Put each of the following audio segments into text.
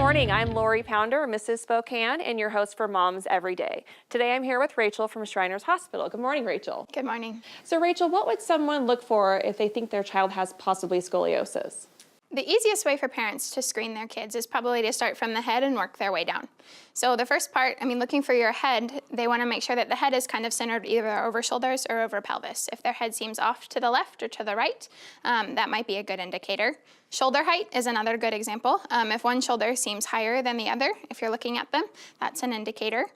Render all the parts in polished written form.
morning, I'm Lori Pounder, Mrs. Spokane, and your host for Moms Every Day. Today I'm here with Rachel from Shriners Hospital. Good morning, Rachel. Good morning. So Rachel, what would someone look for if they think their child has possibly scoliosis? The easiest way for parents to screen their kids is probably to start from the head and work their way down. So the first part, looking for your head, they want to make sure that the head is kind of centered either over shoulders or over pelvis. If their head seems off to the left or to the right, that might be a good indicator. Shoulder height is another good example. If one shoulder seems higher than the other, if you're looking at them, that's an indicator.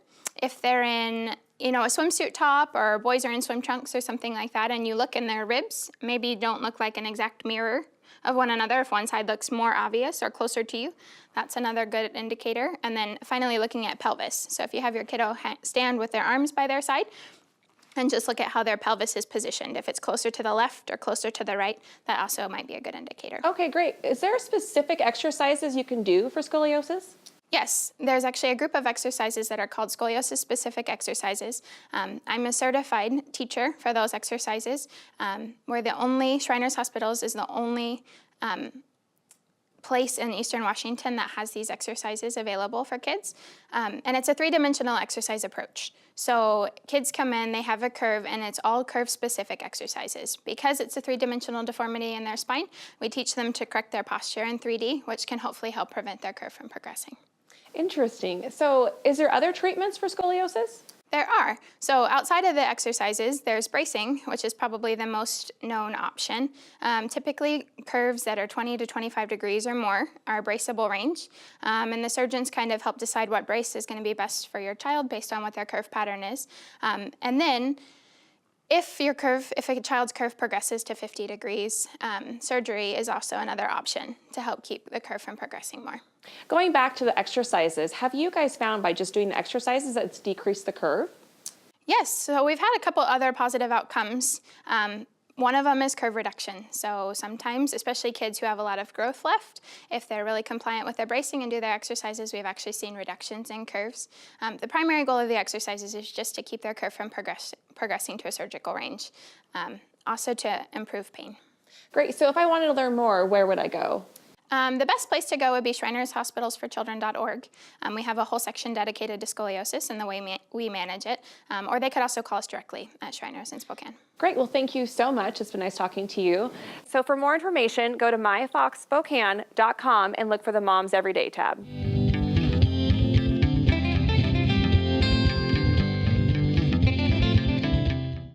If they're in a swimsuit top, or boys are in swim trunks or something like that, and you look in their ribs, maybe don't look like an exact mirror of one another. If one side looks more obvious or closer to you, that's another good indicator. And then finally looking at pelvis. So if you have your kiddo stand with their arms by their side, and just look at how their pelvis is positioned. If it's closer to the left or closer to the right, that also might be a good indicator. Okay, great. Is there specific exercises you can do for scoliosis? Yes, there's actually a group of exercises that are called scoliosis-specific exercises. I'm a certified teacher for those exercises. Shriners Hospitals is the only place in Eastern Washington that has these exercises available for kids. And it's a three-dimensional exercise approach. So kids come in, they have a curve, and it's all curve-specific exercises. Because it's a three-dimensional deformity in their spine, we teach them to correct their posture in 3D, which can hopefully help prevent their curve from progressing. Interesting. So is there other treatments for scoliosis? There are. So outside of the exercises, there's bracing, which is probably the most known option. Typically, curves that are 20 to 25 degrees or more are braceable range. And the surgeons kind of help decide what brace is going to be best for your child based on what their curve pattern is. And then if a child's curve progresses to 50 degrees, surgery is also another option to help keep the curve from progressing more. Going back to the exercises, have you guys found by just doing the exercises that it's decreased the curve? Yes, so we've had a couple other positive outcomes. One of them is curve reduction. So sometimes, especially kids who have a lot of growth left, if they're really compliant with their bracing and do their exercises, we've actually seen reductions in curves. The primary goal of the exercises is just to keep their curve from progressing to a surgical range, also to improve pain. Great, so if I wanted to learn more, where would I go? The best place to go would be shrinershospitalsforchildren.org. We have a whole section dedicated to scoliosis and the way we manage it, or they could also call us directly at Shriners in Spokane. Great, well thank you so much. It's been nice talking to you. So for more information, go to myfoxspokane.com and look for the Moms Everyday tab.